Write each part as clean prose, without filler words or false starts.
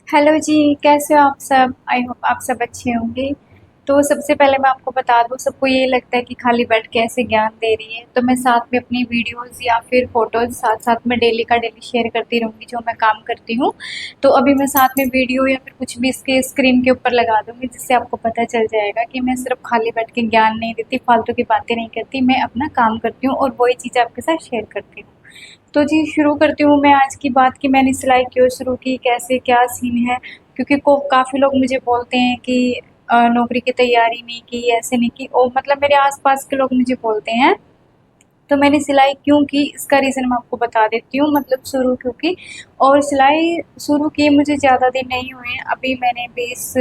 Hello जी, कैसे हो आप सब? आई होप आप सब अच्छे होंगे। तो सबसे पहले मैं आपको बता दूँ, सबको ये लगता है कि खाली बैठ के ऐसे ज्ञान दे रही है, तो मैं साथ में अपनी वीडियोज़ या फिर फ़ोटोज़ साथ-साथ में डेली का डेली शेयर करती रहूँगी जो मैं काम करती हूँ। तो अभी मैं साथ में वीडियो या फिर कुछ भी इसके स्क्रीन के ऊपर लगा दूँगी, जिससे आपको पता चल जाएगा कि मैं सिर्फ़ खाली बैठ के ज्ञान नहीं देती, फालतू की बातें नहीं करती, मैं अपना काम करती हूँ और वही चीज़ आपके साथ शेयर करती हूँ। तो जी शुरू करती हूँ मैं आज की बात कि मैंने सिलाई क्यों शुरू की, कैसे क्या सीन है। क्योंकि को काफ़ी लोग मुझे बोलते हैं कि नौकरी की तैयारी नहीं की, ऐसे नहीं की, और मतलब मेरे आस-पास के लोग मुझे बोलते हैं। तो मैंने सिलाई क्यों की इसका रीज़न मैं आपको बता देती हूँ, मतलब शुरू क्यों की। और सिलाई शुरू किए मुझे ज़्यादा दिन नहीं हुए हैं, अभी मैंने 20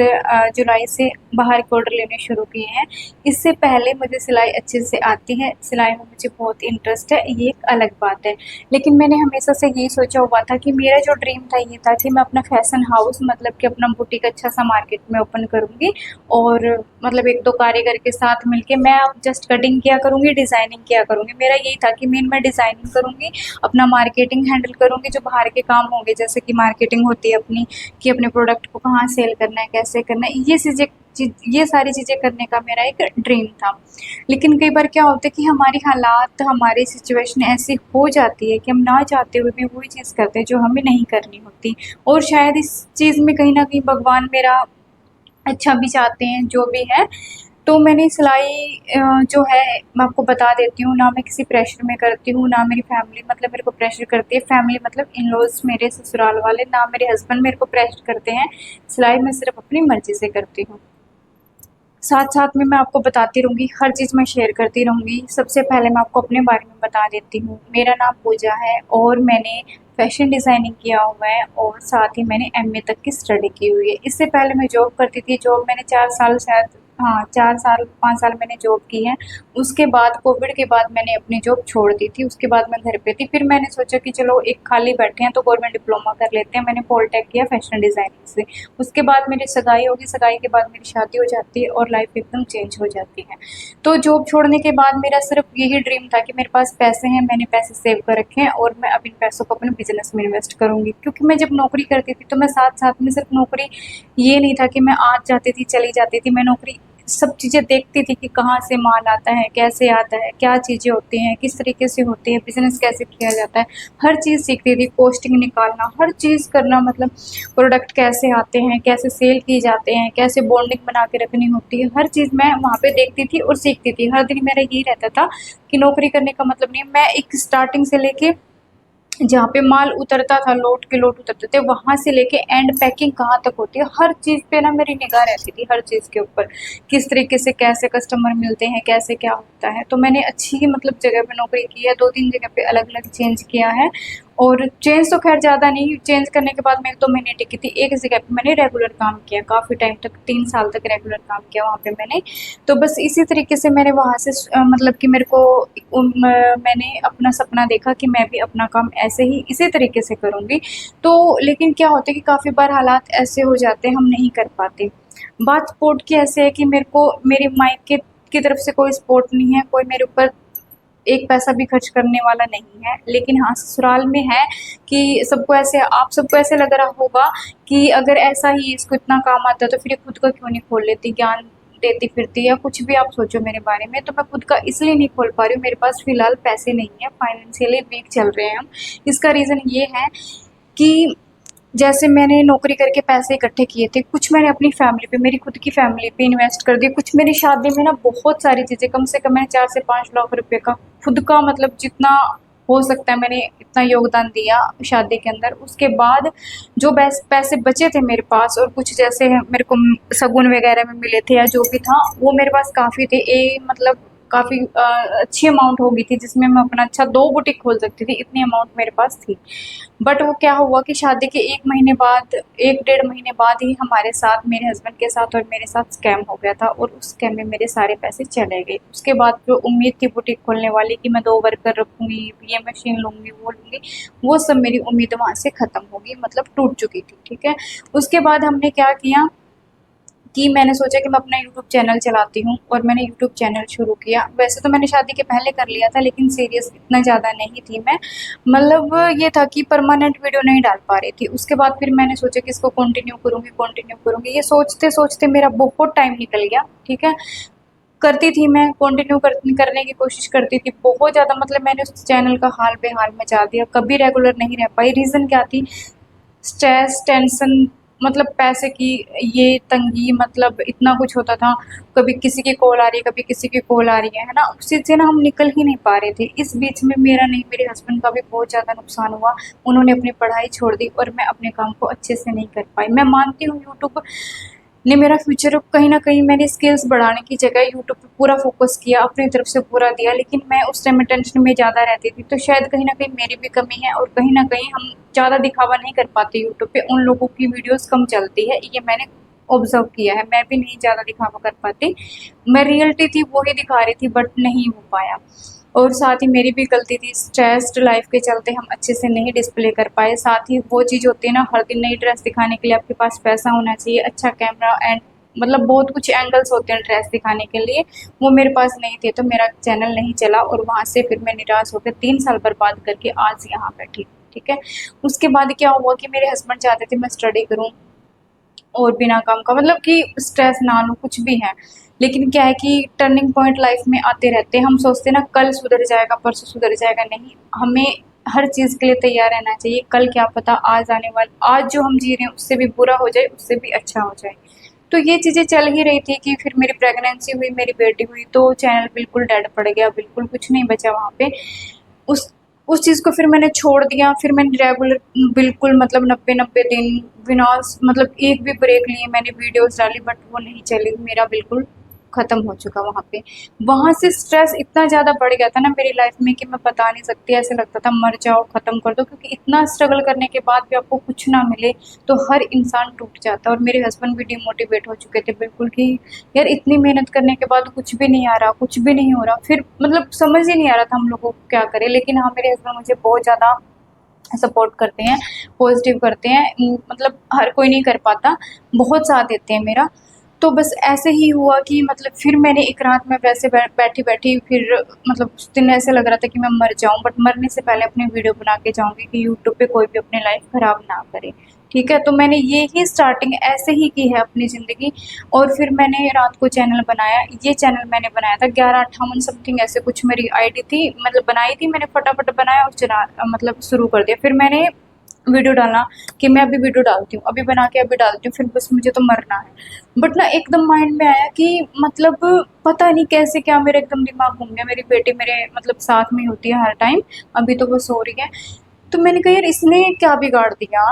जुलाई से बाहर के ऑर्डर लेने शुरू किए हैं। इससे पहले मुझे सिलाई अच्छे से आती है, सिलाई में मुझे बहुत इंटरेस्ट है, ये एक अलग बात है। लेकिन मैंने हमेशा से यही सोचा हुआ था कि मेरा जो ड्रीम था ये था कि मैं अपना फैशन हाउस, मतलब कि अपना बुटीक अच्छा सा मार्केट में ओपन करूँगी। और मतलब 1-2 कारीगर के साथ मिलके मैं अब जस्ट कटिंग किया करूँगी, डिज़ाइनिंग किया करूँगी। मेरा यही था कि मेन मैं डिज़ाइनिंग करूँगी, अपना मार्केटिंग हैंडल करूँगी, जो बाहर के काम होंगे जैसे कि मार्केटिंग होती है अपनी, कि अपने प्रोडक्ट को कहाँ सेल करना है, कैसे करना है, ये सारी चीज़ें करने का मेरा एक ड्रीम था। लेकिन कई बार क्या होता है कि हमारी हालात, हमारी सिचुएशन ऐसी हो जाती है कि हम ना चाहते हुए भी वही चीज़ करते हैं जो हमें नहीं करनी होती। और शायद इस चीज़ में कहीं न कहीं भगवान मेरा अच्छा भी चाहते हैं, जो भी है। तो मैंने सिलाई जो है मैं आपको बता देती हूँ, ना मैं किसी प्रेशर में करती हूँ, ना मेरी फैमिली मतलब मेरे को प्रेशर करती है। फैमिली मतलब इन-लॉज़ मेरे ससुराल वाले, ना मेरे हस्बैंड मेरे को प्रेशर करते हैं। सिलाई मैं सिर्फ़ अपनी मर्ज़ी से करती हूँ। साथ-साथ में मैं आपको बताती रहूँगी, हर चीज़ मैं शेयर करती रहूँगी। सबसे पहले मैं आपको अपने बारे में बता देती हूँ। मेरा नाम पूजा है और मैंने फ़ैशन डिज़ाइनिंग किया हुआ है और साथ ही मैंने एमए तक की स्टडी की हुई है। इससे पहले मैं जॉब करती थी, जॉब मैंने 4 साल शायद, हाँ, 4 साल 5 साल मैंने जॉब की है। उसके बाद कोविड के बाद मैंने अपनी जॉब छोड़ दी थी, उसके बाद मैं घर पे थी। फिर मैंने सोचा कि चलो एक खाली बैठे हैं तो गवर्नमेंट डिप्लोमा कर लेते हैं। मैंने पॉलिटेक किया फ़ैशन डिज़ाइनिंग से। उसके बाद मेरी सगाई होगी, सगाई के बाद मेरी शादी हो जाती है और लाइफ एकदम चेंज हो जाती है। तो जॉब छोड़ने के बाद मेरा सिर्फ यही ड्रीम था कि मेरे पास पैसे हैं, मैंने पैसे सेव कर रखे हैं और मैं अब इन पैसों को अपने बिजनेस में इन्वेस्ट करूंगी। क्योंकि मैं जब नौकरी करती थी तो मैं साथ साथ में सिर्फ नौकरी ये नहीं था कि मैं आज जाती थी चली जाती थी, मैं नौकरी सब चीज़ें देखती थी कि कहाँ से माल आता है, कैसे आता है, क्या चीज़ें होती हैं, किस तरीके से होती है, बिजनेस कैसे किया जाता है। हर चीज़ सीखती थी, कॉस्टिंग निकालना, हर चीज़ करना, मतलब प्रोडक्ट कैसे आते हैं, कैसे सेल किए जाते हैं, कैसे बॉन्डिंग बना के रखनी होती है, हर चीज़ मैं वहाँ पे देखती थी और सीखती थी। हर दिन मेरा यही रहता था कि नौकरी करने का मतलब नहीं है, मैं एक स्टार्टिंग से लेके जहाँ पे माल उतरता था, लोट के लोट उतरते थे, वहाँ से लेके एंड पैकिंग कहाँ तक होती है, हर चीज़ पे ना मेरी निगाह रहती थी, हर चीज़ के ऊपर। किस तरीके से कैसे कस्टमर मिलते हैं, कैसे क्या होता है। तो मैंने अच्छी मतलब जगह पे नौकरी की है, 2-3 जगह पे अलग-अलग चेंज किया है। और चेंज तो ख़ैर ज़्यादा नहीं, चेंज करने के बाद मैं 1-2 महीने टिकी थी। एक जगह पे मैंने रेगुलर काम किया, काफ़ी टाइम तक, 3 साल तक रेगुलर काम किया वहाँ पे मैंने। तो बस इसी तरीके से मैंने वहाँ से मतलब कि मेरे को मैंने अपना सपना देखा कि मैं भी अपना काम ऐसे ही इसी तरीके से करूँगी। तो लेकिन क्या होता है कि काफ़ी बार हालात ऐसे हो जाते हैं, हम नहीं कर पाते। बात सपोर्ट की ऐसे है कि मेरे को मेरे मायके की तरफ से कोई सपोर्ट नहीं है, कोई मेरे ऊपर एक पैसा भी खर्च करने वाला नहीं है। लेकिन हाँ, ससुराल में है कि सबको ऐसे, आप सबको ऐसे लग रहा होगा कि अगर ऐसा ही इसको इतना काम आता है तो फिर ये खुद का क्यों नहीं खोल लेती, ज्ञान देती फिरती, या कुछ भी आप सोचो मेरे बारे में। तो मैं खुद का इसलिए नहीं खोल पा रही हूँ, मेरे पास फिलहाल पैसे नहीं है, फाइनेंशियली वीक चल रहे हैं हम। इसका रीज़न ये है कि जैसे मैंने नौकरी करके पैसे इकट्ठे किए थे, कुछ मैंने अपनी फैमिली पे, मेरी खुद की फैमिली पे इन्वेस्ट कर दिए, कुछ मेरी शादी में ना बहुत सारी चीज़ें, कम से कम मैंने 4 से 5 लाख रुपए का खुद का, मतलब जितना हो सकता है मैंने इतना योगदान दिया शादी के अंदर। उसके बाद जो पैसे बचे थे मेरे पास, और कुछ जैसे मेरे को शगुन वगैरह में मिले थे या जो भी था, वो मेरे पास काफ़ी थे। मतलब काफ़ी अच्छी अमाउंट हो गई थी जिसमें मैं अपना अच्छा 2 बुटीक खोल सकती थी, इतनी अमाउंट मेरे पास थी। बट वो क्या हुआ कि शादी के 1 महीने बाद, 1 डेढ़ महीने बाद ही हमारे साथ, मेरे हस्बैंड के साथ और मेरे साथ स्कैम हो गया था और उस स्कैम में मेरे सारे पैसे चले गए। उसके बाद जो उम्मीद थी बुटीक खोलने वाली कि मैं 2 वर्कर रखूँगी, ये मशीन लूँगी, वो लूँगी, वो सब मेरी उम्मीद वहाँ से ख़त्म हो गई, मतलब टूट चुकी थी, ठीक है? उसके बाद हमने क्या किया कि मैंने सोचा कि मैं अपना यूट्यूब चैनल चलाती हूँ और मैंने यूट्यूब चैनल शुरू किया। वैसे तो मैंने शादी के पहले कर लिया था, लेकिन सीरियस इतना ज़्यादा नहीं थी मैं। मतलब ये था कि परमानेंट वीडियो नहीं डाल पा रही थी। उसके बाद फिर मैंने सोचा कि इसको कंटिन्यू करूँगी। ये सोचते-सोचते मेरा बहुत टाइम निकल गया, ठीक है। करती थी मैं, करने की कोशिश करती थी बहुत ज़्यादा। मतलब मैंने उस चैनल का हाल बेहाल मचा दिया, कभी रेगुलर नहीं रह पाई। रीज़न क्या थी? स्ट्रेस, टेंशन, मतलब पैसे की ये तंगी, मतलब इतना कुछ होता था। कभी किसी की कॉल आ रही है, कभी किसी की कॉल आ रही है ना? उसी से ना हम निकल ही नहीं पा रहे थे। इस बीच में मेरा नहीं, मेरे हस्बैंड का भी बहुत ज़्यादा नुकसान हुआ। उन्होंने अपनी पढ़ाई छोड़ दी और मैं अपने काम को अच्छे से नहीं कर पाई। मैं मानती हूँ यूट्यूब ने मेरा फ्यूचर कहीं न कहीं, मेरी स्किल्स बढ़ाने की जगह यूट्यूब पे पूरा फ़ोकस किया, अपनी तरफ से पूरा दिया, लेकिन मैं उस टाइम में टेंशन में ज़्यादा रहती थी। तो शायद कहीं न कहीं मेरी भी कमी है और कहीं न कहीं हम ज़्यादा दिखावा नहीं कर पाते यूट्यूब पे, उन लोगों की वीडियोज़ कम चलती है, ये मैंने ऑब्ज़र्व किया है। मैं भी नहीं ज़्यादा दिखावा कर पाती। मैं रियलिटी थी वो ही दिखा रही थी, बट नहीं हो पाया। और साथ ही मेरी भी गलती थी, स्ट्रेस्ड लाइफ़ के चलते हम अच्छे से नहीं डिस्प्ले कर पाए। साथ ही वो चीज़ होती है ना, हर दिन नई ड्रेस दिखाने के लिए आपके पास पैसा होना चाहिए, अच्छा कैमरा एंड मतलब बहुत कुछ एंगल्स होते हैं ड्रेस दिखाने के लिए, वो मेरे पास नहीं थे, तो मेरा चैनल नहीं चला और वहाँ से फिर मैं निराश होकर 3 साल बर्बाद करके आज यहाँ बैठी हूँ, ठीक है। उसके बाद क्या हुआ कि मेरे हस्बैंड चाहते थे मैं स्टडी करूँ और बिना काम का, मतलब कि स्ट्रेस ना लूँ, कुछ भी है। लेकिन क्या है कि टर्निंग पॉइंट लाइफ में आते रहते हैं। हम सोचते हैं ना कल सुधर जाएगा, परसों सुधर जाएगा, नहीं, हमें हर चीज़ के लिए तैयार रहना चाहिए। कल क्या पता, आज जो हम जी रहे हैं उससे भी बुरा हो जाए, उससे भी अच्छा हो जाए। तो ये चीज़ें चल ही रही थी कि फिर मेरी प्रेगनेंसी हुई, मेरी बेटी हुई, तो चैनल बिल्कुल डेड पड़ गया, बिल्कुल कुछ नहीं बचा वहाँ पे। उस उस चीज़ को फिर मैंने छोड़ दिया। फिर मैंने रेगुलर बिल्कुल, मतलब 90-90 दिन बिना मतलब एक भी ब्रेक लिए मैंने वीडियोज़ डाली, बट वो नहीं चली, मेरा बिल्कुल ख़त्म हो चुका वहाँ पे। वहाँ से स्ट्रेस इतना ज़्यादा बढ़ गया था ना मेरी लाइफ़ में कि मैं बता नहीं सकती, ऐसे लगता था मर जाओ, ख़त्म कर दो, क्योंकि इतना स्ट्रगल करने के बाद भी आपको कुछ ना मिले, तो हर इंसान टूट जाता है। और मेरे हस्बैंड भी डिमोटिवेट हो चुके थे बिल्कुल कि यार इतनी मेहनत करने के बाद कुछ भी नहीं आ रहा, कुछ भी नहीं हो रहा। फिर मतलब समझ ही नहीं आ रहा था हम लोगों को क्या करें। लेकिन हाँ, मेरे हस्बैंड मुझे बहुत ज़्यादा सपोर्ट करते हैं, पॉजिटिव करते हैं। मतलब हर कोई नहीं कर पाता, बहुत साथ देते हैं मेरा। तो बस ऐसे ही हुआ कि मतलब फिर मैंने एक रात में वैसे बैठी-बैठी फिर, मतलब उस दिन ऐसे लग रहा था कि मैं मर जाऊँ, बट मरने से पहले अपनी वीडियो बना के जाऊँगी कि यूट्यूब पे कोई भी अपनी लाइफ़ ख़राब ना करे, ठीक है? तो मैंने ये ही स्टार्टिंग ऐसे ही की है अपनी ज़िंदगी। और फिर मैंने रात को चैनल बनाया। ये चैनल मैंने बनाया था 1158 समथिंग, ऐसे कुछ मेरी आईडी थी, मतलब बनाई थी मैंने, फटाफट बनाया और मतलब शुरू कर दिया। फिर मैंने वीडियो डालना कि मैं अभी वीडियो डालती हूँ, अभी बना के अभी डालती हूँ, फिर बस मुझे तो मरना है। बट ना एकदम माइंड में आया कि मतलब पता नहीं कैसे क्या मेरा एकदम दिमाग घूम गया। मेरी बेटी मेरे मतलब साथ में होती है हर टाइम, अभी तो वो सो रही है। तो मैंने कहा यार इसने क्या बिगाड़ दिया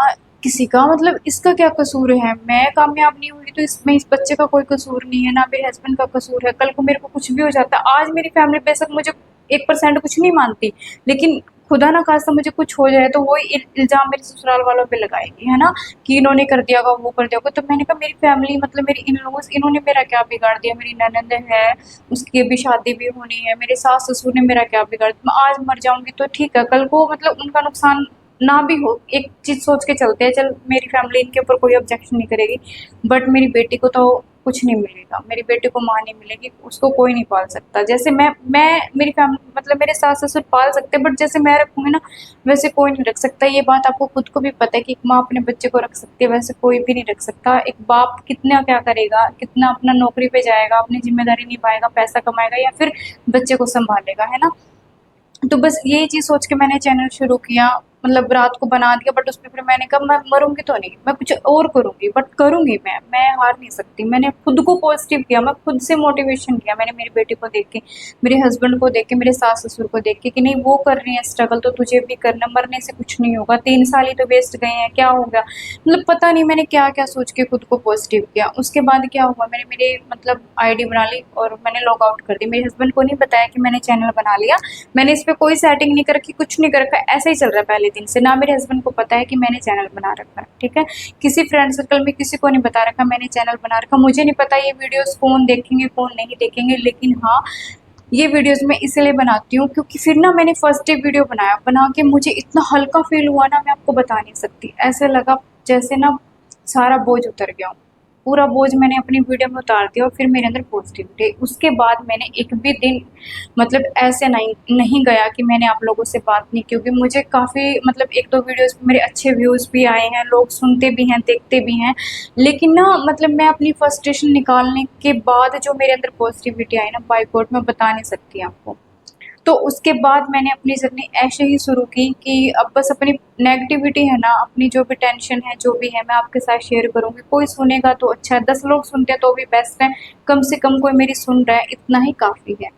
किसी का, मतलब इसका क्या कसूर है? मैं कामयाब नहीं हुई तो इसमें इस बच्चे का कोई कसूर नहीं है, ना मेरे हस्बैंड का कसूर है। कल को मेरे को कुछ भी हो जाता, आज मेरी फैमिली बेशक मुझे 1% कुछ नहीं मानती, लेकिन खुदा ना खास्ता मुझे कुछ हो जाए तो वो इल्ज़ाम मेरे ससुराल वालों पे लगाएगी, है ना? कि इन्होंने कर दिया होगा, वो कर दिया होगा। तो मैंने कहा मेरी फैमिली, मतलब मेरी इन-लॉज़, इन्होंने मेरा क्या बिगाड़ दिया? मेरी ननद है, उसकी भी शादी भी होनी है, मेरे सास-ससुर ने मेरा क्या बिगाड़ दिया? मैं आज मर जाऊँगी तो ठीक है, कल को मतलब उनका नुकसान ना भी हो, एक चीज़ सोच के चलते हैं, चल मेरी फैमिली इनके ऊपर कोई ऑब्जेक्शन नहीं करेगी, बट मेरी बेटी को तो कुछ नहीं मिलेगा, मेरी बेटी को माँ नहीं मिलेगी, उसको कोई नहीं पाल सकता। जैसे मैं मेरी फैमिली, मतलब मेरे सास-ससुर पाल सकते हैं, बट जैसे मैं रखूँगी ना, वैसे कोई नहीं रख सकता। ये बात आपको खुद को भी पता है कि एक माँ अपने बच्चे को रख सकती है, वैसे कोई भी नहीं रख सकता। एक बाप कितना क्या करेगा, कितना अपना नौकरी पे जाएगा, अपनी ज़िम्मेदारी निभाएगा, पैसा कमाएगा या फिर बच्चे को सँभालेगा, है ना? तो बस यही चीज़ सोच के मैंने चैनल शुरू किया, मतलब रात को बना दिया, बट उसमें फिर मैंने कहा मैं मरूँगी तो नहीं, मैं कुछ और करूँगी, बट करूँगी मैं हार नहीं सकती। मैंने खुद को पॉज़िटिव किया, मैं खुद से मोटिवेशन लिया। मैंने मेरी बेटी को देख के, मेरे हस्बैंड को देख के, मेरे सास-ससुर को देख के कि नहीं वो कर रही हैं स्ट्रगल, तो तुझे भी करना, मरने से कुछ नहीं होगा, 3 साल ही तो वेस्ट गए हैं, क्या हो गया? मतलब पता नहीं मैंने क्या-क्या सोच के खुद को पॉज़िटिव किया। उसके बाद क्या हुआ, मैंने मेरे मतलब आईडी बना ली और मैंने लॉग आउट कर दी। मेरे हस्बैंड को नहीं बताया कि मैंने चैनल बना लिया। मैंने इस पे कोई सेटिंग नहीं कर रखी, कुछ नहीं कर रखा, ऐसे ही चल रहा है पहले दिन से। ना मेरे हस्बैंड को पता है कि मैंने चैनल बना रखा है, ठीक है? किसी फ्रेंड सर्कल में किसी को नहीं बता रखा मैंने चैनल बना रखा। मुझे नहीं पता ये वीडियोज़ कौन देखेंगे, कौन नहीं देखेंगे, लेकिन हाँ, ये वीडियोज़ मैं इसलिए बनाती हूँ क्योंकि फिर ना मैंने फर्स्ट डे वीडियो बनाया, बना के मुझे इतना हल्का फ़ील हुआ ना, मैं आपको बता नहीं सकती। ऐसे लगा जैसे ना सारा बोझ उतर गया हो। पूरा बोझ मैंने अपनी वीडियो में उतार दिया और फिर मेरे अंदर पॉजिटिविटी। उसके बाद मैंने एक भी दिन मतलब ऐसे नहीं नहीं गया कि मैंने आप लोगों से बात नहीं, क्योंकि मुझे काफ़ी मतलब 1-2 वीडियोज़ पे मेरे अच्छे व्यूज़ भी आए हैं, लोग सुनते भी हैं, देखते भी हैं। लेकिन ना मतलब मैं अपनी फ्रस्ट्रेशन निकालने के बाद जो मेरे अंदर पॉजिटिविटी आई ना, बाय गॉड मैं बता नहीं सकती आपको। तो उसके बाद मैंने अपनी जर्नी ऐसे ही शुरू की कि अब बस अपनी नेगेटिविटी है ना, अपनी जो भी टेंशन है, जो भी है, मैं आपके साथ शेयर करूँगी। कोई सुनेगा तो अच्छा है, 10 लोग सुनते हैं तो भी बेस्ट है, कम से कम कोई मेरी सुन रहा है, इतना ही काफ़ी है।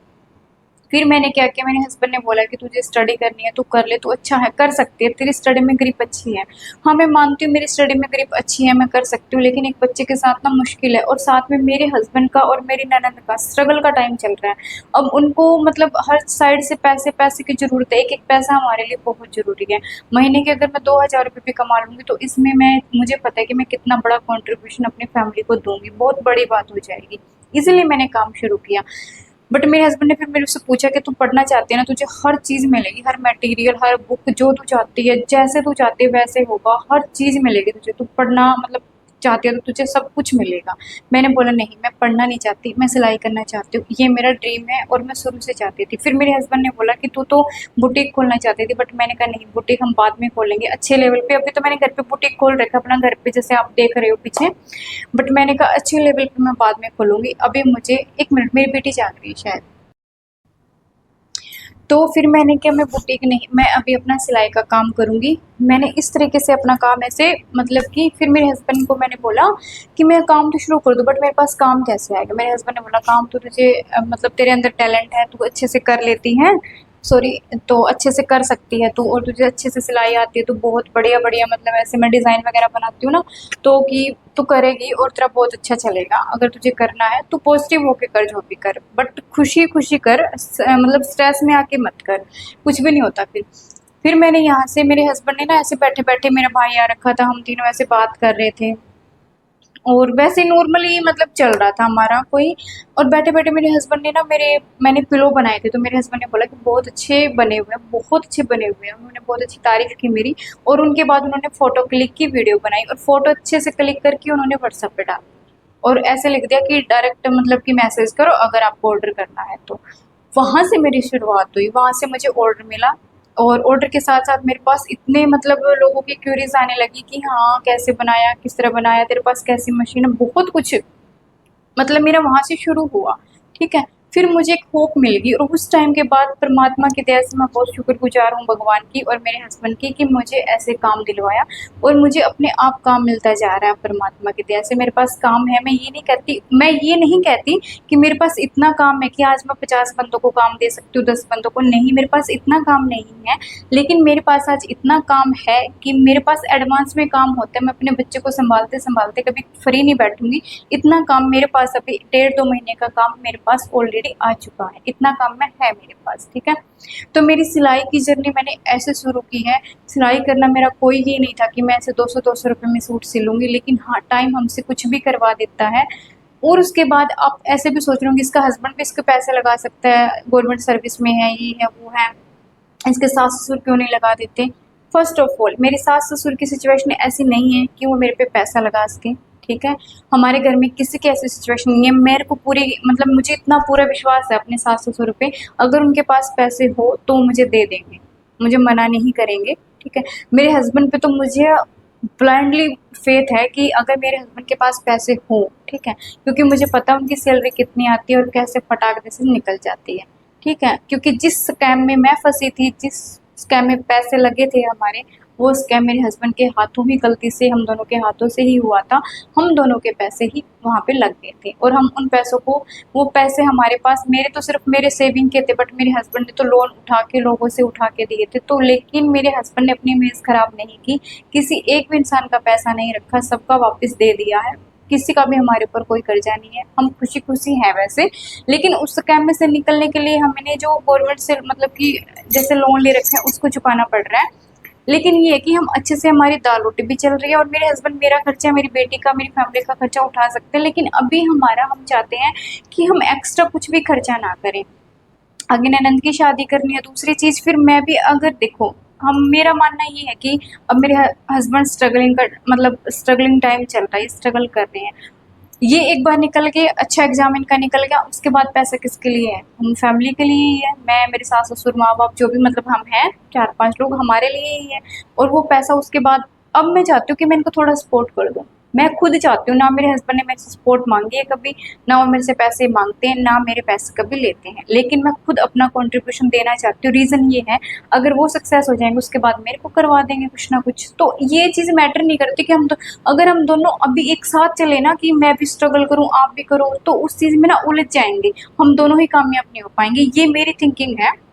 फिर मैंने क्या किया, मेरे हस्बैंड ने बोला कि तुझे स्टडी करनी है, तू कर ले, तू अच्छा है, कर सकती है, तेरी स्टडी में ग्रिप अच्छी है। हाँ, मैं मानती हूँ मेरी स्टडी में ग्रिप अच्छी है, मैं कर सकती हूँ, लेकिन एक बच्चे के साथ ना मुश्किल है, और साथ में मेरे हस्बैंड का और मेरी ननद का स्ट्रगल का टाइम चल रहा है। अब उनको मतलब हर साइड से पैसे पैसे की ज़रूरत है, एक-एक पैसा हमारे लिए बहुत ज़रूरी है। महीने के अगर मैं 2000 रुपए भी कमा लूँगी तो इसमें मुझे पता है कि मैं कितना बड़ा कंट्रीब्यूशन अपनी फैमिली को दूँगी, बहुत बड़ी बात हो जाएगी। इसीलिए मैंने काम शुरू किया। बट मेरे हस्बैंड ने फिर मेरे से पूछा कि तू पढ़ना चाहती है ना, तुझे हर चीज़ मिलेगी, हर मटेरियल, हर बुक जो तू चाहती है, जैसे तू चाहती है वैसे होगा, हर चीज़ मिलेगी तुझे, तू पढ़ना मतलब चाहती है तो तुझे सब कुछ मिलेगा। मैंने बोला नहीं, मैं पढ़ना नहीं चाहती, मैं सिलाई करना चाहती हूँ, ये मेरा ड्रीम है और मैं शुरू से चाहती थी। फिर मेरे हस्बैंड ने बोला कि तू तो बुटीक खोलना चाहती थी, बट मैंने कहा नहीं, बुटीक हम बाद में खोलेंगे अच्छे लेवल पे, अभी तो मैंने घर पे बुटीक खोल रखा अपना, घर पे जैसे आप देख रहे हो पीछे। बट मैंने कहा अच्छे लेवल पे मैं बाद में खोलूंगी, अभी मुझे एक मिनट, मेरी बेटी जाग रही है शायद। तो फिर मैंने क्या, मैं बुटीक नहीं, मैं अभी अपना सिलाई का काम करूँगी। मैंने इस तरीके से अपना काम ऐसे मतलब कि फिर मेरे हस्बैंड को मैंने बोला कि मैं काम तो शुरू कर दूँ, बट मेरे पास काम कैसे आएगा? मेरे हस्बैंड ने बोला काम तो तुझे मतलब तेरे अंदर टैलेंट है, तू अच्छे से कर लेती है, सॉरी, तो अच्छे से कर सकती है तू, और तुझे अच्छे से सिलाई आती है, तो बहुत बढ़िया बढ़िया मतलब ऐसे मैं डिज़ाइन वगैरह बनाती हूँ ना, तो कि तू करेगी और तेरा बहुत अच्छा चलेगा। अगर तुझे करना है तू पॉजिटिव होके कर, जो भी कर, बट खुशी खुशी कर, मतलब स्ट्रेस में आके मत कर, कुछ भी नहीं होता फिर मैंने यहाँ से, मेरे हस्बैंड ने ना ऐसे बैठे बैठे, मेरा भाई आ रखा था, हम तीनों ऐसे बात कर रहे थे और वैसे नॉर्मली मतलब चल रहा था हमारा कोई, और बैठे बैठे मेरे हस्बैंड ने ना मैंने पिलो बनाए थे, तो मेरे हस्बैंड ने बोला कि बहुत अच्छे बने हुए हैं, बहुत अच्छे बने हुए हैं, उन्होंने बहुत अच्छी तारीफ की मेरी। और उनके बाद उन्होंने फोटो क्लिक की, वीडियो बनाई, और फोटो अच्छे से क्लिक करके उन्होंने व्हाट्सएप पे डाल, और ऐसे लिख दिया कि डायरेक्ट मतलब कि मैसेज करो अगर आपको ऑर्डर करना है तो। वहाँ से मेरी शुरुआत हुई, वहाँ से मुझे ऑर्डर मिला, और ऑर्डर के साथ साथ मेरे पास इतने मतलब लोगों की क्यूरीज आने लगी कि हाँ कैसे बनाया, किस तरह बनाया, तेरे पास कैसी मशीन है, बहुत कुछ मतलब मेरा वहाँ से शुरू हुआ। ठीक है, फिर मुझे एक होप मिल गई, और उस टाइम के बाद परमात्मा की दया से मैं बहुत शुक्रगुजार हूँ भगवान की और मेरे हस्बैंड की, कि मुझे ऐसे काम दिलवाया, और मुझे अपने आप काम मिलता जा रहा है परमात्मा की दया से। मेरे पास काम है, मैं ये नहीं कहती कि मेरे पास इतना काम है कि आज मैं 50 बंदों को काम दे सकती हूँ, 10 बंदों को, नहीं, मेरे पास इतना काम नहीं है। लेकिन मेरे पास आज इतना काम है कि मेरे पास एडवांस में काम होता है, मैं अपने बच्चे को संभालते संभालते कभी फ्री नहीं बैठूंगी। इतना काम मेरे पास अभी 1.5-2 महीने का काम मेरे पास ऑलरेडी आ चुका है, इतना काम में है मेरे पास। ठीक है, तो मेरी सिलाई की जर्नी मैंने ऐसे शुरू की है। सिलाई करना मेरा कोई ये नहीं था कि मैं ऐसे 200-200 रुपये में सूट सिलूंगी, लेकिन हाँ, टाइम हमसे कुछ भी करवा देता है। और उसके बाद आप ऐसे भी सोच रहे होंगे इसका हस्बैंड भी इसके पैसे लगा सकता है, गवर्नमेंट सर्विस में है, ये है वो है, इसके सास ससुर क्यों नहीं लगा देते? फर्स्ट ऑफ ऑल मेरे सास ससुर की सिचुएशन ऐसी नहीं है कि वो मेरे पे पैसा लगा सके। ठीक है, हमारे घर में किसी की ऐसी सिचुएशन नहीं है। मेरे को पूरी मतलब मुझे इतना पूरा विश्वास है अपने सास ससुर पे, अगर उनके पास पैसे हो तो मुझे दे देंगे, मुझे मना नहीं करेंगे। ठीक है, मेरे हस्बैंड पे तो मुझे ब्लाइंडली फेथ है कि अगर मेरे हस्बैंड के पास पैसे हो, ठीक है, क्योंकि मुझे पता है उनकी सैलरी कितनी आती है और कैसे फटाक से निकल जाती है। ठीक है, क्योंकि जिस स्कैम में मैं फंसी थी, जिस स्कैम में पैसे लगे थे हमारे, वो स्कैम मेरे हस्बैंड के हाथों ही, गलती से हम दोनों के हाथों से ही हुआ था। हम दोनों के पैसे ही वहाँ पे लग गए थे, और हम उन पैसों को, वो पैसे हमारे पास, मेरे तो सिर्फ मेरे सेविंग के थे, बट मेरे हस्बैंड ने तो लोन उठा के लोगों से उठा के दिए थे। तो लेकिन मेरे हस्बैंड ने अपनी इमेज खराब नहीं की, किसी एक भी इंसान का पैसा नहीं रखा, सबका वापस दे दिया है। किसी का भी हमारे ऊपर कोई कर्जा नहीं है, हम खुशी खुशी हैं वैसे। लेकिन उस स्कैम में से निकलने के लिए हमने जो गवर्नमेंट से मतलब कि जैसे लोन ले रखे हैं उसको चुकाना पड़ रहा है। लेकिन ये है कि हम अच्छे से, हमारी दाल रोटी भी चल रही है, और मेरे हस्बैंड मेरा खर्चा, मेरी बेटी का, मेरी फैमिली का खर्चा उठा सकते हैं। लेकिन अभी हम चाहते हैं कि हम एक्स्ट्रा कुछ भी खर्चा ना करें। आगे ननंद की शादी करनी है, दूसरी चीज़, फिर मैं भी, अगर देखो, हम, मेरा मानना ये है कि अब मेरे हस्बैंड स्ट्रगलिंग कर मतलब स्ट्रगलिंग टाइम चल रहा है, स्ट्रगल कर रहे हैं, ये एक बार निकल गए, अच्छा एग्जाम इनका निकल गया, उसके बाद पैसा किसके लिए है? हम फैमिली के लिए ही है। मैं, मेरे सास ससुर माँ बाप जो भी मतलब हम हैं 4-5 लोग, हमारे लिए ही है। और वो पैसा उसके बाद, अब मैं चाहती हूँ कि मैं इनको थोड़ा सपोर्ट कर दूँ। मैं खुद चाहती हूँ, ना मेरे हस्बैंड ने मेरे से सपोर्ट मांगी है कभी, ना वो मेरे से पैसे मांगते हैं, ना मेरे पैसे कभी लेते हैं, लेकिन मैं खुद अपना कंट्रीब्यूशन देना चाहती हूँ। रीज़न ये है, अगर वो सक्सेस हो जाएंगे उसके बाद मेरे को करवा देंगे कुछ ना कुछ, तो ये चीज़ मैटर नहीं करती कि हम तो, अगर हम दोनों अभी एक साथ चले ना कि मैं भी स्ट्रगल करूँ आप भी करो, तो उस चीज़ में ना उलझ जाएंगे, हम दोनों ही कामयाब नहीं हो पाएंगे। ये मेरी थिंकिंग है,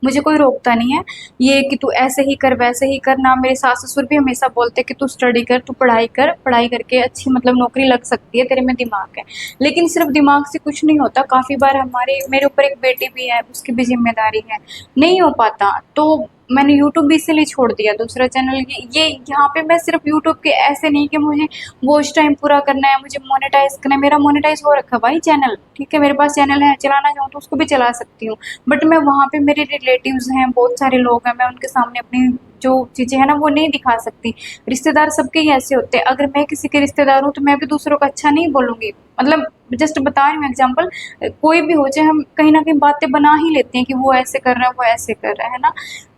मुझे कोई रोकता नहीं है ये कि तू ऐसे ही कर वैसे ही कर ना। मेरे सास ससुर भी हमेशा बोलते कि तू स्टडी कर, तू पढ़ाई कर, पढ़ाई करके अच्छी मतलब नौकरी लग सकती है, तेरे में दिमाग है। लेकिन सिर्फ दिमाग से कुछ नहीं होता, काफ़ी बार हमारे, मेरे ऊपर एक बेटी भी है, उसकी भी जिम्मेदारी है, नहीं हो पाता। तो मैंने यूट्यूब भी इसीलिए छोड़ दिया, दूसरा चैनल ये यहाँ पे मैं सिर्फ यूट्यूब के ऐसे नहीं कि मुझे वॉच टाइम पूरा करना है, मुझे मोनेटाइज करना है, मेरा मोनेटाइज हो रखा है भाई चैनल, ठीक है, मेरे पास चैनल है, चलाना चाहूँ तो उसको भी चला सकती हूँ। बट मैं वहाँ पे, मेरे रिलेटिव्स हैं, बहुत सारे लोग हैं, मैं उनके सामने अपनी जो चीज़ें हैं ना वो नहीं दिखा सकती। रिश्तेदार सबके ही ऐसे होते हैं, अगर मैं किसी के रिश्तेदार हूँ तो मैं भी दूसरों का अच्छा नहीं बोलूँगी, मतलब जस्ट बता रही हूँ एग्जाम्पल। कोई भी हो चाहे, हम कहीं ना कहीं बातें बना ही लेते हैं कि वो ऐसे कर रहा है, वो ऐसे कर रहा है ना।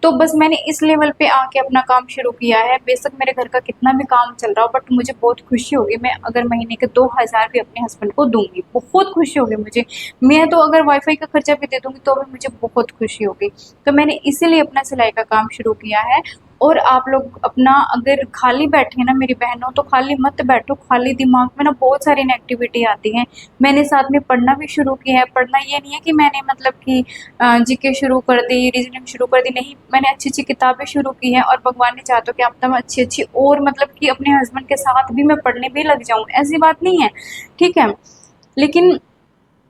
तो बस मैंने इस लेवल पे आके अपना काम शुरू किया है। बेशक मेरे घर का कितना भी काम चल रहा हो, बट मुझे बहुत खुशी होगी मैं अगर महीने के 2,000 भी अपने हस्बैंड को दूंगी, बहुत खुशी होगी मुझे। मैं तो अगर वाईफाई का खर्चा भी दे दूंगी तो भी मुझे बहुत खुशी होगी। तो मैंने इसीलिए अपना सिलाई का काम शुरू किया है। और आप लोग अपना, अगर खाली बैठे ना मेरी बहनों, तो खाली मत बैठो, खाली दिमाग में ना बहुत सारी नेगेटिविटी आती है। मैंने साथ में पढ़ना भी शुरू किया है। पढ़ना ये नहीं है कि मैंने मतलब कि जीके शुरू कर दी, रीजनिंग शुरू कर दी, नहीं, मैंने अच्छी अच्छी किताबें शुरू की हैं, और भगवान ने चाहा तो कि अब तक अच्छी अच्छी, और मतलब कि अपने हस्बैंड के साथ भी मैं पढ़ने भी लग जाऊं, ऐसी बात नहीं है, ठीक है। लेकिन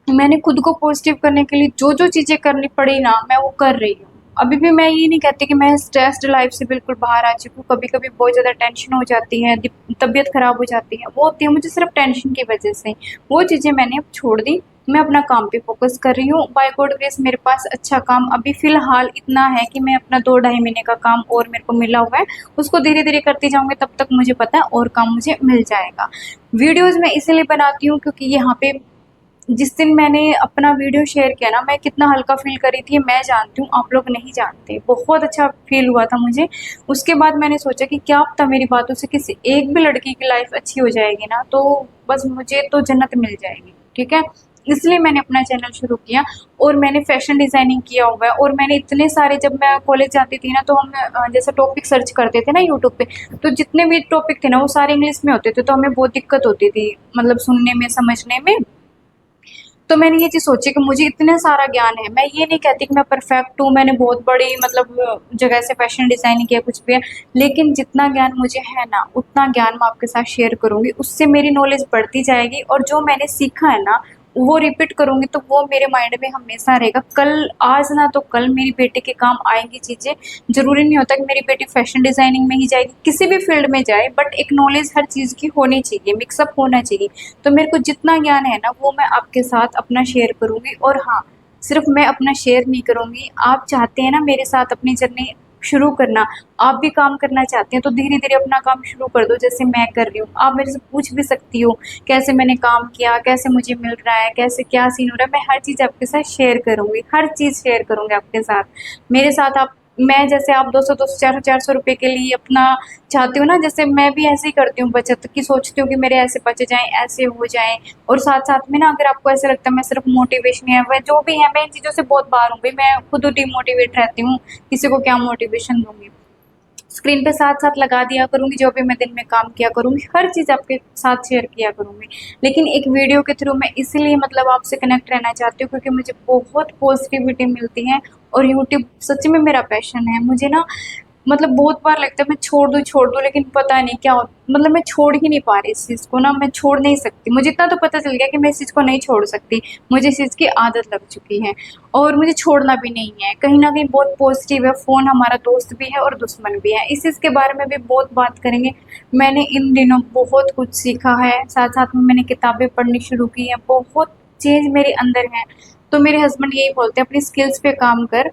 मैंने खुद को पॉजिटिव करने के लिए जो जो चीज़ें करनी पड़ी ना, मैं वो कर रही हूँ। अभी भी मैं ये नहीं कहती कि मैं स्ट्रेस्ड लाइफ से बिल्कुल बाहर आ चुकी हूँ। कभी कभी बहुत ज़्यादा टेंशन हो जाती है, तबीयत खराब हो जाती है, वो होती है मुझे सिर्फ टेंशन की वजह से। वो चीज़ें मैंने अब छोड़ दी, मैं अपना काम पे फोकस कर रही हूँ। बाय गॉड ग्रेस मेरे पास अच्छा काम अभी फ़िलहाल इतना है कि मैं अपना 2 ढाई महीने का काम और मेरे को मिला हुआ है, उसको धीरे धीरे करती जाऊँगी, तब तक मुझे पता है और काम मुझे मिल जाएगा। वीडियोज़ मैं इसीलिए बनाती हूँ क्योंकि यहाँ पे, जिस दिन मैंने अपना वीडियो शेयर किया ना, मैं कितना हल्का फ़ील कर रही थी मैं जानती हूँ, आप लोग नहीं जानते। बहुत अच्छा फ़ील हुआ था मुझे। उसके बाद मैंने सोचा कि क्या पता मेरी बातों से किसी एक भी लड़की की लाइफ़ अच्छी हो जाएगी ना, तो बस मुझे तो जन्नत मिल जाएगी, ठीक है? इसलिए मैंने अपना चैनल शुरू किया। और मैंने फ़ैशन डिज़ाइनिंग किया हुआ है, और मैंने इतने सारे, जब मैं कॉलेज जाती थी ना तो हम जैसे टॉपिक सर्च करते थे ना यूट्यूब पे, तो जितने भी टॉपिक थे ना वो सारे इंग्लिश में होते थे, तो हमें बहुत दिक्कत होती थी मतलब सुनने में, समझने में। तो मैंने ये चीज़ सोची कि मुझे इतना सारा ज्ञान है, मैं ये नहीं कहती कि मैं परफेक्ट हूँ, मैंने बहुत बड़ी मतलब जगह से फैशन डिज़ाइनिंग किया कुछ भी है, लेकिन जितना ज्ञान मुझे है ना उतना ज्ञान मैं आपके साथ शेयर करूँगी, उससे मेरी नॉलेज बढ़ती जाएगी, और जो मैंने सीखा है ना वो रिपीट करूँगी तो वो मेरे माइंड में हमेशा रहेगा। कल, आज ना तो कल मेरी बेटी के काम आएंगी चीज़ें। ज़रूरी नहीं होता कि मेरी बेटी फैशन डिज़ाइनिंग में ही जाएगी, किसी भी फील्ड में जाए, बट एक नॉलेज हर चीज़ की होनी चाहिए, मिक्सअप होना चाहिए। तो मेरे को जितना ज्ञान है ना वो मैं आपके साथ अपना शेयर करूँगी। और हाँ, सिर्फ मैं अपना शेयर नहीं करूँगी, आप चाहते हैं ना मेरे साथ अपनी जर्नी शुरू करना, आप भी काम करना चाहते हैं तो धीरे धीरे अपना काम शुरू कर दो, जैसे मैं कर रही हूँ। आप मेरे से पूछ भी सकती हो कैसे मैंने काम किया, कैसे मुझे मिल रहा है, कैसे क्या सीन हो रहा है, मैं हर चीज़ आपके साथ शेयर करूँगी, हर चीज़ शेयर करूँगी आपके साथ। मेरे साथ आप, मैं जैसे आप 200-200, 400-400 रुपए के लिए अपना चाहती हूँ ना, जैसे मैं भी ऐसे ही करती हूँ बचत की, सोचती हूँ कि मेरे ऐसे बच जाएँ, ऐसे हो जाएँ। और साथ-साथ में ना, अगर आपको ऐसा लगता है मैं सिर्फ मोटिवेशन या वह जो भी है, मैं इन चीज़ों से बहुत बाहर हूँ भई, मैं खुद डिमोटिवेट रहती हूँ, किसी को क्या मोटिवेशन दूँगी। स्क्रीन पे साथ-साथ लगा दिया करूँगी, जो भी मैं दिन में काम किया करूँगी, हर चीज़ आपके साथ शेयर किया करूँगी। लेकिन एक वीडियो के थ्रू मैं इसलिए मतलब आपसे कनेक्ट रहना चाहती हूँ क्योंकि मुझे बहुत पॉज़िटिविटी मिलती है, और यूट्यूब सच में मेरा पैशन है। मुझे ना मतलब बहुत बार लगता है मैं छोड़ दूँ, लेकिन पता नहीं क्या हो, मतलब मैं छोड़ ही नहीं पा रही इस चीज़ को ना, मैं छोड़ नहीं सकती। मुझे इतना तो पता चल गया कि मैं इस चीज़ को नहीं छोड़ सकती, मुझे इस चीज़ की आदत लग चुकी है, और मुझे छोड़ना भी नहीं है। कहीं न कहीं बहुत पॉज़िटिव है, फ़ोन हमारा दोस्त भी है और दुश्मन भी है। इस चीज़ के बारे में भी बहुत बात करेंगे। मैंने इन दिनों बहुत कुछ सीखा है, साथ-साथ में मैंने किताबें पढ़नी शुरू की हैं, बहुत चेंज मेरे अंदर है। तो मेरे हस्बैंड यही बोलते हैं अपनी स्किल्स पे काम कर,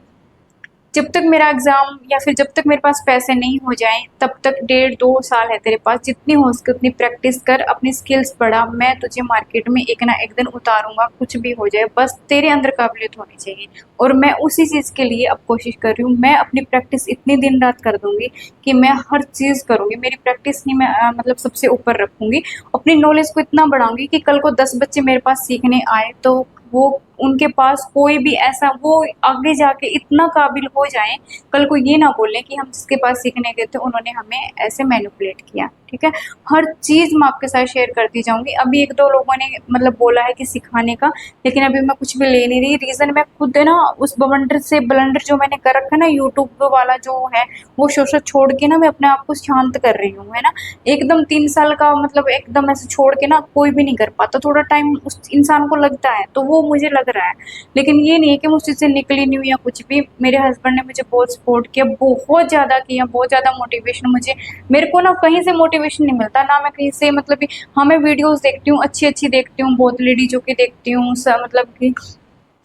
जब तक मेरा एग्ज़ाम या फिर जब तक मेरे पास पैसे नहीं हो जाएँ तब तक 1.5-2 साल है तेरे पास, जितनी हो सके उतनी प्रैक्टिस कर, अपनी स्किल्स बढ़ा। मैं तुझे मार्केट में एक ना एक दिन उतारूँगा, कुछ भी हो जाए, बस तेरे अंदर काबिलियत होनी चाहिए। और मैं उसी चीज़ के लिए अब कोशिश कर रही हूँ। मैं अपनी प्रैक्टिस इतनी दिन रात कर दूँगी कि मैं हर चीज़ करूँगी। मेरी प्रैक्टिस ही मैं मतलब सबसे ऊपर रखूँगी। अपनी नॉलेज को इतना बढ़ाऊँगी कि कल को 10 बच्चे मेरे पास सीखने आए तो वो उनके पास कोई भी ऐसा वो आगे जाके इतना काबिल हो जाएँ, कल को ये ना बोलें कि हम जिसके पास सीखने गए थे उन्होंने हमें ऐसे मैनिपुलेट किया, ठीक है? हर चीज़ मैं आपके साथ शेयर करती जाऊँगी। अभी 1-2 लोगों ने मतलब बोला है कि सिखाने का, लेकिन अभी मैं कुछ भी ले नहीं रही। रीज़न मैं खुद है ना उस ब्लंडर जो मैंने कर रखा है ना यूट्यूब वाला जो है, वो सोशल छोड़ के ना मैं अपने आप को शांत कर रही हूँ, है ना? एकदम 3 साल का मतलब एकदम ऐसे छोड़ के ना कोई भी नहीं कर पाता, थोड़ा टाइम उस इंसान को लगता है, तो वो मुझे लग रहा है। लेकिन ये नहीं है कि मैं उस चीज़ से निकली नहीं हूँ या कुछ भी। मेरे हस्बैंड ने मुझे बहुत सपोर्ट किया, बहुत ज़्यादा किया, बहुत ज़्यादा मोटिवेशन मुझे मेरे को ना कहीं से मोटिवेशन नहीं मिलता, ना मैं कहीं से मतलब कि हाँ, मैं वीडियोज़ देखती हूँ, अच्छी-अच्छी देखती हूँ, बहुत लेडीज़ों की देखती हूँ स मतलब कि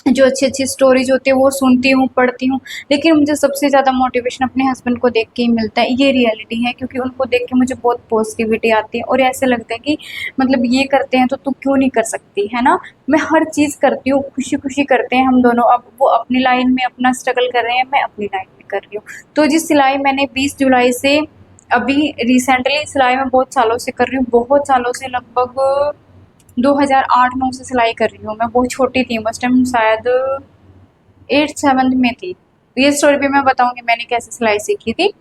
जो अच्छी-अच्छी स्टोरीज़ होती है वो सुनती हूँ, पढ़ती हूँ, लेकिन मुझे सबसे ज़्यादा मोटिवेशन अपने हस्बैंड को देख के ही मिलता है, ये रियलिटी है क्योंकि उनको देख के मुझे बहुत पॉज़िटिविटी आती है और ऐसा लगता है कि मतलब ये करते हैं तो तू क्यों नहीं कर सकती, है ना? मैं हर चीज़ करती हूँ, खुशी-खुशी करते हैं हम दोनों, अब वो अपनी लाइन में अपना स्ट्रगल कर रहे हैं, मैं अपनी लाइन में कर रही हूँ। तो जी सिलाई मैंने 20 जुलाई से अभी रिसेंटली सिलाई मैं बहुत सालों से कर रही हूँ, बहुत सालों से लगभग 2008-9 से सिलाई कर रही हूँ मैं, बहुत छोटी थी उस टाइम शायद 8th-7th में थी। ये स्टोरी भी मैं बताऊँगी मैंने कैसे सिलाई सीखी थी।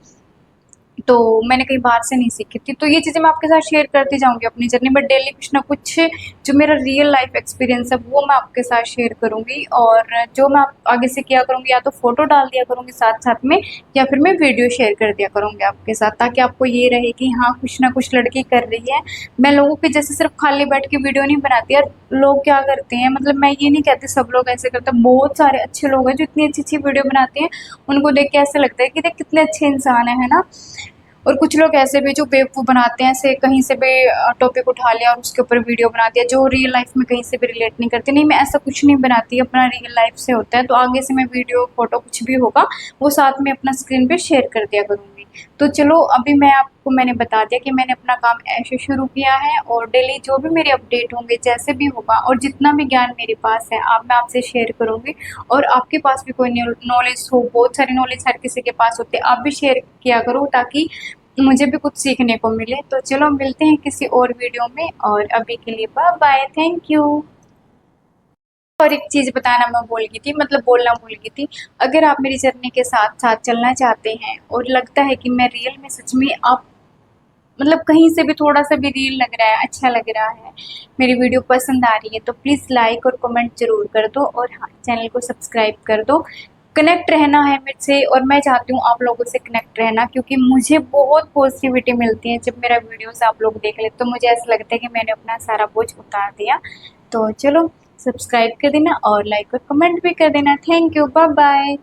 तो मैंने कहीं बाहर से नहीं सीखी थी। तो ये चीज़ें मैं आपके साथ शेयर करती जाऊँगी अपनी जर्नी में, डेली कुछ ना कुछ जो मेरा रियल लाइफ़ एक्सपीरियंस है वो मैं आपके साथ शेयर करूँगी और जो मैं आगे से किया करूँगी या तो फ़ोटो डाल दिया करूँगी साथ-साथ में या फिर मैं वीडियो शेयर कर दिया करूँगी आपके साथ, ताकि आपको ये रहे कि हाँ, कुछ ना कुछ लड़की कर रही है। मैं लोगों के जैसे सिर्फ़ खाली बैठ के वीडियो नहीं बनाती यार, लोग क्या करते हैं मतलब मैं ये नहीं कहती सब लोग ऐसे करते हैं, बहुत सारे अच्छे लोग हैं जो इतनी अच्छी-अच्छी वीडियो बनाते हैं, उनको देख के ऐसा लगता है कि देख कितने अच्छे इंसान हैं, है ना? और कुछ लोग ऐसे भी जो बेवकूफ़ बनाते हैं, ऐसे कहीं से भी टॉपिक उठा लिया और उसके ऊपर वीडियो बना दिया, जो रियल लाइफ़ में कहीं से भी रिलेट नहीं करती। नहीं, मैं ऐसा कुछ नहीं बनाती, अपना रियल लाइफ़ से होता है, तो आगे से मैं वीडियो, फ़ोटो कुछ भी होगा, वो साथ में अपना स्क्रीन पे शेयर कर दिया करूँगी। तो चलो अभी मैंने बता दिया कि मैंने अपना काम ऐसे शुरू किया है और डेली जो भी मेरे अपडेट होंगे, जैसे भी होगा और जितना भी ज्ञान मेरे पास है, मैं आपसे शेयर करूँगी और आपके पास भी कोई नॉलेज हो, बहुत सारी नॉलेज हर किसी के पास होती है, आप भी शेयर किया करो ताकि मुझे भी कुछ सीखने को मिले। तो चलो मिलते हैं किसी और वीडियो में और अभी के लिए बाय बाय, थैंक यू। और एक चीज़ बताना मैं भूल गई थी, मतलब बोलना भूल गई थी, अगर आप मेरी जर्नी के साथ साथ चलना चाहते हैं और लगता है कि मैं रियल में सच में आप मतलब कहीं से भी थोड़ा सा भी रील लग रहा है, अच्छा लग रहा है, मेरी वीडियो पसंद आ रही है, तो प्लीज़ लाइक और कमेंट ज़रूर कर दो और हाँ, चैनल को सब्सक्राइब कर दो। कनेक्ट रहना है मुझसे और मैं चाहती हूँ आप लोगों से कनेक्ट रहना, क्योंकि मुझे बहुत पॉजिटिविटी मिलती है जब मेरा वीडियोस आप लोग देख लेते, तो मुझे ऐसा लगता है कि मैंने अपना सारा बोझ उतार दिया। तो चलो सब्सक्राइब कर देना और लाइक और कमेंट भी कर देना। Thank you, bye bye.